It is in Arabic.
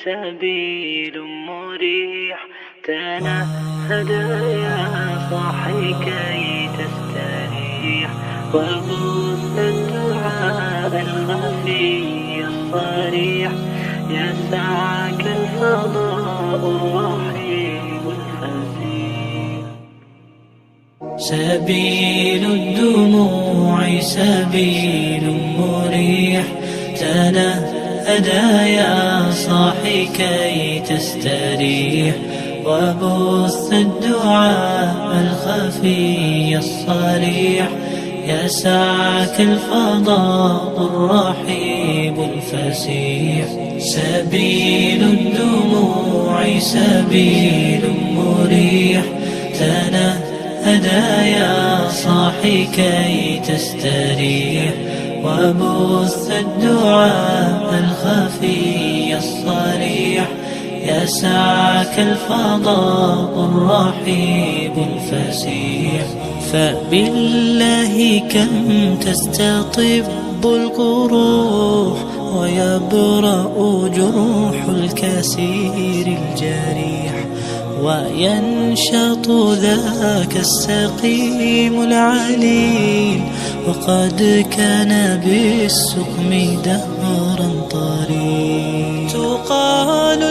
سبيل مريح تنهد يا صاحي كي تستريح وبث الدعاء الخفي الصريح يسعك الفضاء الرحيم الفسيح. سبيل الدموع سبيل مريح تنهدى يا صاحي كي تستريح وبث الدعاء الخفي الصريح يسعك الفضاء الرحيب الفسيح. سبيل الدموع سبيل مريح تنهدى يا صاحي كي تستريح وبث الدعاء الخفي الصريح يسعك الفضاء الرحيب الفسيح. فبالله كم تستطب القروح ويبرأ جروح الكسير الجريح وينشط ذاك السقيم العليل وقد كان بالسقم دهرا طريق. تقال